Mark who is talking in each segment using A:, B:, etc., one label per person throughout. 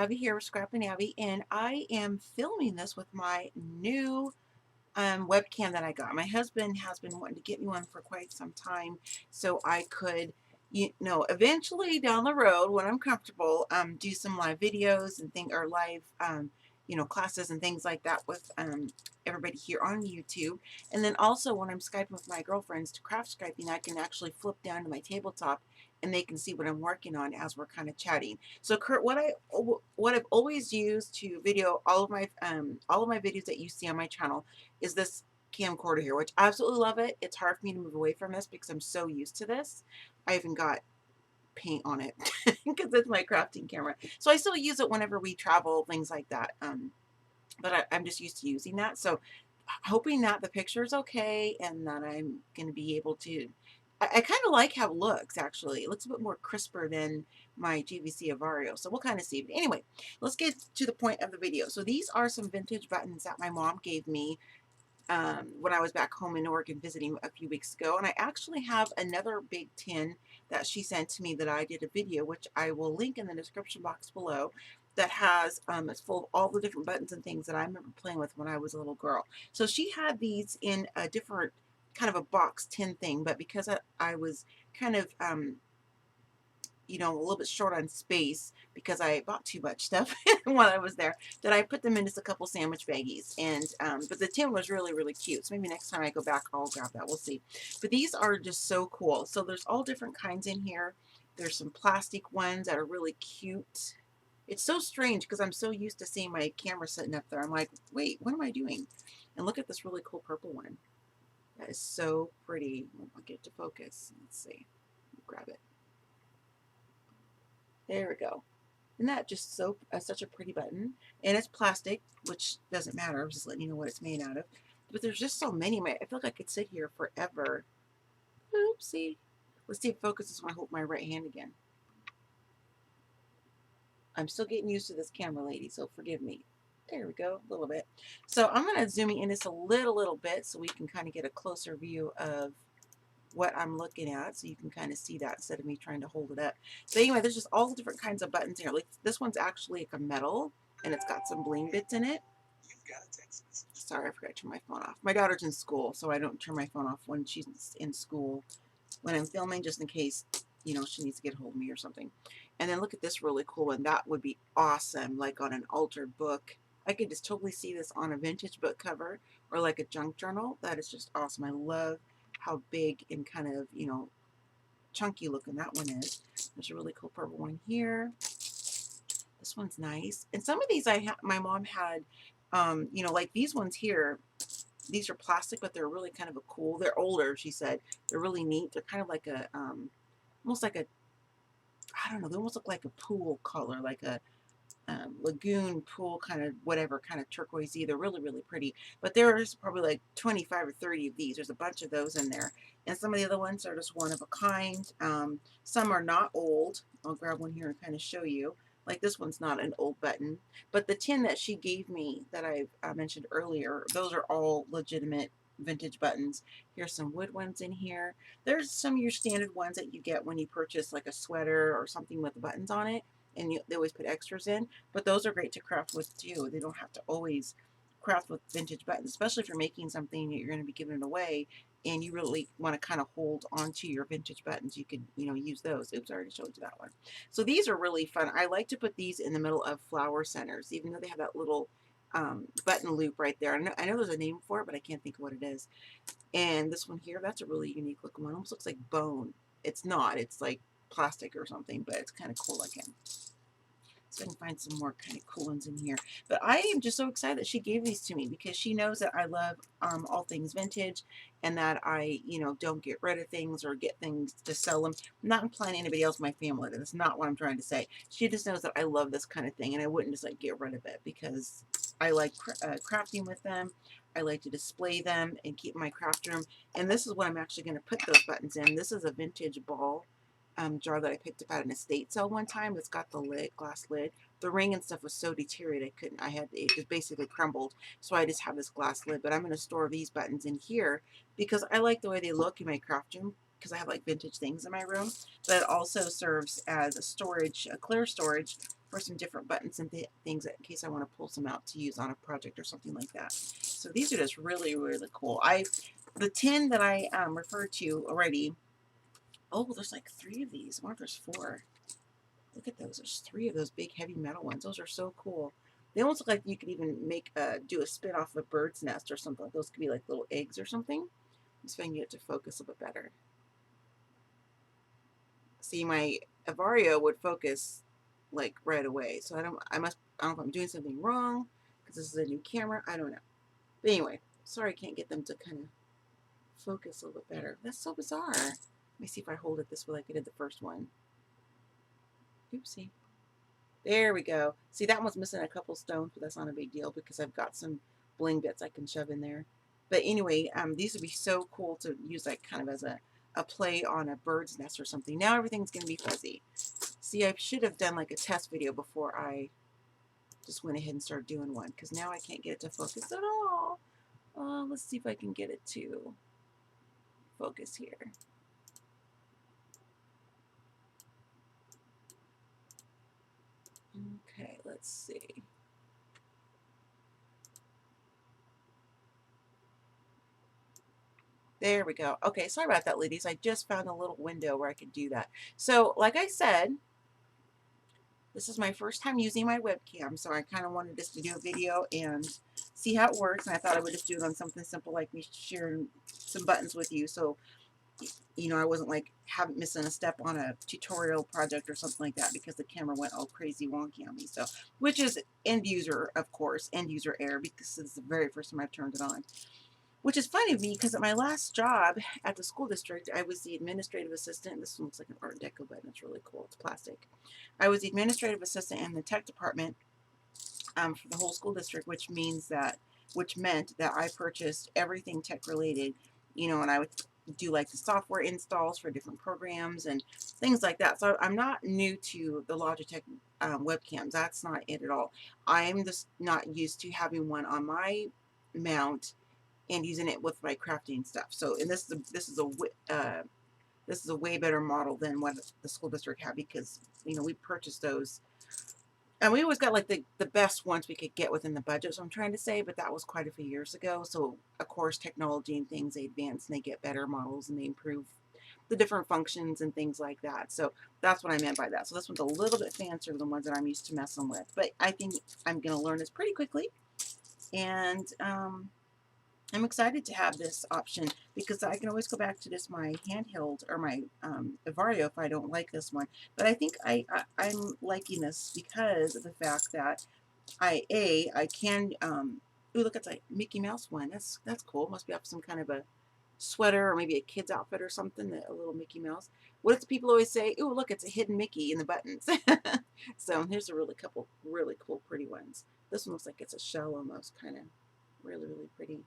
A: Abby here with ScrappinAbby, and I am filming this with my new webcam that I got. My husband has been wanting to get me one for quite some time, so I could, eventually down the road when I'm comfortable, do some live videos and or live, classes and things like that with everybody here on YouTube. And then also when I'm Skyping with my girlfriends to craft Skyping, I can actually flip down to my tabletop and they can see what I'm working on as we're kind of chatting. So Kurt, what I've always used to video all of my videos that you see on my channel is this camcorder here, which I absolutely love it. It's hard for me to move away from this because I'm so used to this. I even got paint on it because it's my crafting camera. So I still use it whenever we travel, things like that. But I'm just used to using that. So hoping that the picture is okay and that I'm going to be able to. I kind of like how it looks, actually. It looks a bit more crisper than my GVC Avario, so we'll kind of see. But anyway, let's get to the point of the video. So these are some vintage buttons that my mom gave me when I was back home in Oregon visiting a few weeks ago. And I actually have another big tin that she sent to me that I did a video, which I will link in the description box below, that has, it's full of all the different buttons and things that I remember playing with when I was a little girl. So she had these in a different kind of a box tin thing, but because I was kind of, a little bit short on space because I bought too much stuff while I was there, that I put them in just a couple sandwich baggies. And but the tin was really, really cute. So maybe next time I go back, I'll grab that. We'll see. But these are just so cool. So there's all different kinds in here. There's some plastic ones that are really cute. It's so strange because I'm so used to seeing my camera sitting up there. I'm like, wait, what am I doing? And look at this really cool purple one. That is so pretty. I'll get it to focus. Let's see. Grab it. There we go. Isn't that just so such a pretty button? And it's plastic, which doesn't matter. I'm just letting you know what it's made out of. But there's just so many. I feel like I could sit here forever. Oopsie. Let's see if it focuses when I hold my right hand again. I'm still getting used to this camera, lady, so forgive me. There we go, a little bit. So I'm going to zoom in this a little bit so we can kind of get a closer view of what I'm looking at, so you can kind of see that instead of me trying to hold it up. So anyway, there's just all different kinds of buttons here. Like this one's actually like a metal, and it's got some bling bits in it. Sorry, I forgot to turn my phone off. My daughter's in school, so I don't turn my phone off when she's in school when I'm filming, just in case, she needs to get a hold of me or something. And then look at this really cool one. That would be awesome, like on an altered book. I could just totally see this on a vintage book cover or like a junk journal. That is just awesome. I love how big and kind of, chunky looking that one is. There's a really cool purple one here. This one's nice. And some of these my mom had, like these ones here. These are plastic, but they're really kind of a cool. They're older, she said. They're really neat. They're kind of like a, almost like a, I don't know. They almost look like a pool color, like a lagoon pool kind of whatever kind of turquoisey. They're really, really pretty. But there's probably like 25 or 30 of these. There's a bunch of those in there. And some of the other ones are just one of a kind. Some are not old. I'll grab one here and kind of show you. Like this one's not an old button. But the tin that she gave me that I mentioned earlier, those are all legitimate vintage buttons. Here's some wood ones in here. There's some of your standard ones that you get when you purchase like a sweater or something with buttons on it, and they always put extras in, but those are great to craft with too. They don't have to always craft with vintage buttons, especially if you're making something that you're going to be giving it away and you really want to kind of hold onto your vintage buttons. You could, use those. Oops, I already showed you that one. So these are really fun. I like to put these in the middle of flower centers, even though they have that little button loop right there. I know there's a name for it, but I can't think of what it is. And this one here, that's a really unique looking one. It almost looks like bone. It's not. It's like plastic or something, but it's kind of cool looking. So I can find some more kind of cool ones in here. But I am just so excited that she gave these to me because she knows that I love all things vintage and that I, don't get rid of things or get things to sell them. I'm not implying anybody else in my family. That's not what I'm trying to say. She just knows that I love this kind of thing and I wouldn't just like get rid of it because I like crafting with them. I like to display them and keep my craft room. And this is what I'm actually going to put those buttons in. This is a vintage ball jar that I picked up at an estate sale one time. It's got the lid, glass lid. The ring and stuff was so deteriorated it just basically crumbled. So I just have this glass lid, but I'm going to store these buttons in here because I like the way they look in my craft room because I have like vintage things in my room, but it also serves as a storage, a clear storage for some different buttons and things in case I want to pull some out to use on a project or something like that. So these are just really, really cool. The tin that I referred to already, oh, there's like 3 of these. I wonder if there's 4. Look at those. There's 3 of those big heavy metal ones. Those are so cool. They almost look like you could even do a spin off of a bird's nest or something. Those could be like little eggs or something. Let's see if I can get it to focus a bit better. See, my Avario would focus like right away. So I don't know if I'm doing something wrong because this is a new camera. I don't know. But anyway, sorry I can't get them to kind of focus a little bit better. That's so bizarre. Let me see if I hold it this way like I did the first one. Oopsie. There we go. See, that one's missing a couple stones, but that's not a big deal because I've got some bling bits I can shove in there. But anyway, these would be so cool to use like kind of as a play on a bird's nest or something. Now everything's going to be fuzzy. See, I should have done like a test video before I just went ahead and started doing one because now I can't get it to focus at all. Let's see if I can get it to focus here. Okay, let's see. There we go. Okay, sorry about that, ladies. I just found a little window where I could do that. So, like I said, this is my first time using my webcam, so I kind of wanted just to do a video and see how it works, and I thought I would just do it on something simple like me sharing some buttons with you, so you know I wasn't like missing a step on a tutorial project or something like that because the camera went all crazy wonky on me. So, which is end user, of course, end user error because it's the very first time I've turned it on. Which is funny to me because at my last job at the school district, I was the administrative assistant. This one looks like an Art Deco button. It's really cool. It's plastic. I was the administrative assistant in the tech department for the whole school district, which meant that I purchased everything tech related, you know, and I would do like the software installs for different programs and things like that. So I'm not new to the Logitech webcams. That's not it at all. I'm just not used to having one on my mount and using it with my crafting stuff. So, and this is a way better model than what the school district had because you know we purchased those, and we always got like the best ones we could get within the budget. So I'm trying to say, but that was quite a few years ago. So of course, technology and things they advance and they get better models and they improve the different functions and things like that. So that's what I meant by that. So this one's a little bit fancier than the ones that I'm used to messing with, but I think I'm going to learn this pretty quickly, and I'm excited to have this option because I can always go back to this my handheld or my Avario if I don't like this one. But I think I'm liking this because of the fact that I can ooh, look, it's a Mickey Mouse one. That's cool. Must be off some kind of a sweater or maybe a kid's outfit or something. A little Mickey Mouse. What do people always say? Ooh, look, it's a hidden Mickey in the buttons. So here's a couple really cool, pretty ones. This one looks like it's a shell almost, kind of really, really pretty.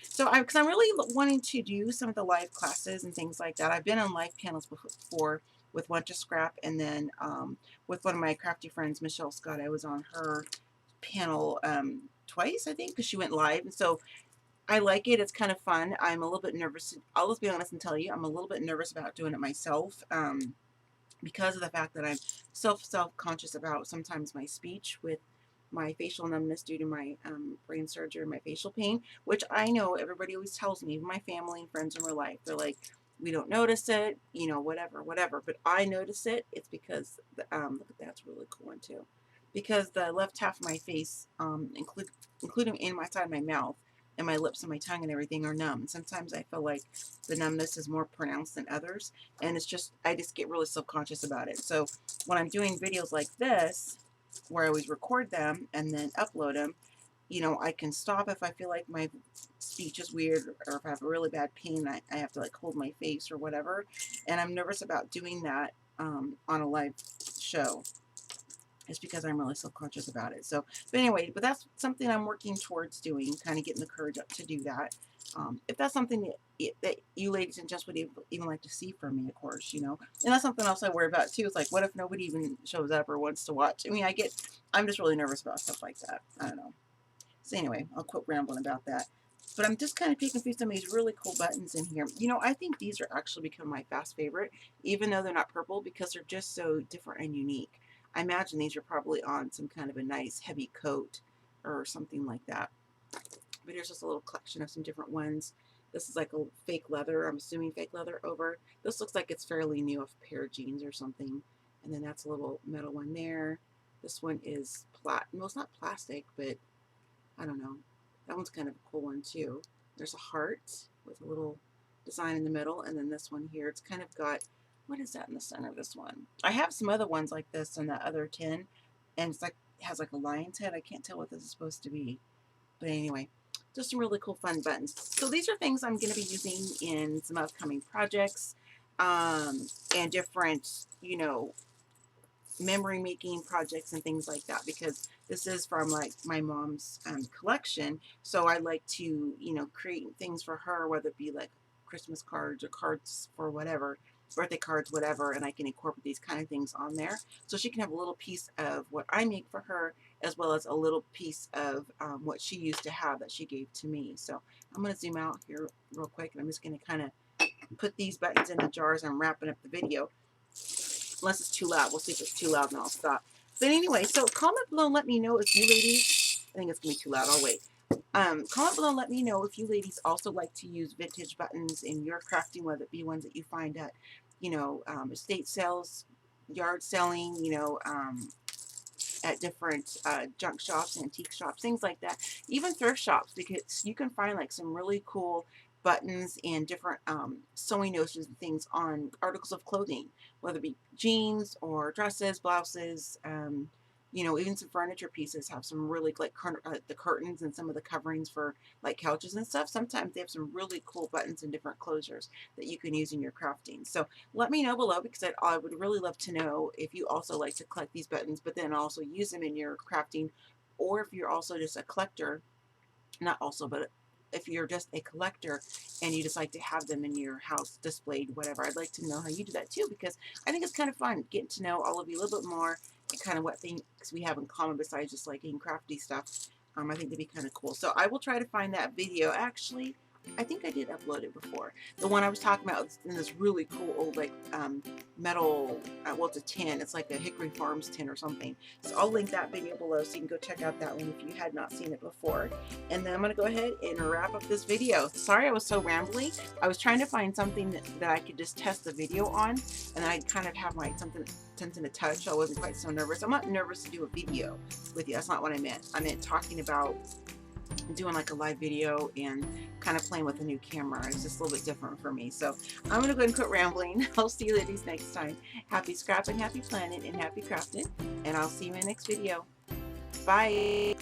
A: So because I'm really wanting to do some of the live classes and things like that. I've been on live panels before with Bunch of Scrap, and then with one of my crafty friends, Michelle Scott. I was on her panel twice, I think, because she went live. And so I like it. It's kind of fun. I'm a little bit nervous. I'll just be honest and tell you, I'm a little bit nervous about doing it myself because of the fact that I'm self-conscious about sometimes my speech with my facial numbness due to my brain surgery and my facial pain, which I know everybody always tells me, even my family and friends in real life, they're like, we don't notice it, you know, whatever, but I notice it. It's because, look at that's a really cool one too, because the left half of my face, including in my side of my mouth, and my lips and my tongue and everything are numb. And sometimes I feel like the numbness is more pronounced than others, and it's just, I just get really self-conscious about it. So when I'm doing videos like this, where I always record them and then upload them, you know, I can stop if I feel like my speech is weird or if I have a really bad pain, I have to like hold my face or whatever. And I'm nervous about doing that on a live show. It's because I'm really self-conscious about it. So, but anyway, but that's something I'm working towards doing, kind of getting the courage up to do that. If that's something that you ladies and gents would even like to see from me, of course, you know. And that's something else I worry about too. It's like, what if nobody even shows up or wants to watch? I mean, I'm just really nervous about stuff like that. I don't know. So anyway, I'll quit rambling about that. But I'm just kind of picking through some of these really cool buttons in here. You know, I think these are actually become my fast favorite, even though they're not purple, because they're just so different and unique. I imagine these are probably on some kind of a nice heavy coat or something like that. But here's just a little collection of some different ones. This is like a fake leather, I'm assuming fake leather over. This looks like it's fairly new, a pair of jeans or something. And then that's a little metal one there. This one is well, it's not plastic, but I don't know. That one's kind of a cool one too. There's a heart with a little design in the middle, and then this one here, it's kind of got, what is that in the center of this one? I have some other ones like this in that other tin, and it's like, it has like a lion's head. I can't tell what this is supposed to be. But anyway, just some really cool fun buttons. So these are things I'm going to be using in some upcoming projects, and different, you know, memory making projects and things like that, because this is from like my mom's collection. So I like to, you know, create things for her, whether it be like Christmas cards or cards for whatever, birthday cards, whatever, and I can incorporate these kind of things on there. So she can have a little piece of what I make for her, as well as a little piece of what she used to have that she gave to me. So I'm going to zoom out here real quick, and I'm just going to kind of put these buttons in the jars. I'm wrapping up the video. Unless it's too loud. We'll see if it's too loud and I'll stop. But anyway, so comment below and let me know if you ladies, I think it's going to be too loud. I'll wait. Comment below and let me know if you ladies also like to use vintage buttons in your crafting, whether it be ones that you find at, you know, estate sales, yard selling, you know, at different junk shops, antique shops, things like that. Even thrift shops, because you can find like some really cool buttons and different sewing notions and things on articles of clothing, whether it be jeans or dresses, blouses, you know, even some furniture pieces have some really, like the curtains and some of the coverings for like couches and stuff. Sometimes they have some really cool buttons and different closures that you can use in your crafting. So let me know below, because I would really love to know if you also like to collect these buttons, but then also use them in your crafting, or if you're also just a collector, not also, but if you're just a collector and you just like to have them in your house displayed, whatever. I'd like to know how you do that too, because I think it's kind of fun getting to know all of you a little bit more, and kind of what things we have in common besides just liking crafty stuff. I think that'd be kind of cool. So I will try to find that video. Actually, I think I did upload it before. The one I was talking about in this really cool old like metal, well, it's a tin. It's like a Hickory Farms tin or something. So I'll link that video below so you can go check out that one if you had not seen it before. And then I'm going to go ahead and wrap up this video. Sorry I was so rambly. I was trying to find something that I could just test the video on, and I'd kind of have my something to touch, so I wasn't quite so nervous. I'm not nervous to do a video with you. That's not what I meant. I meant talking about doing like a live video and kind of playing with a new camera. It's just a little bit different for me. So I'm going to go ahead and quit rambling. I'll see you ladies next time. Happy scrapping, happy planning, and happy crafting. And I'll see you in the next video. Bye.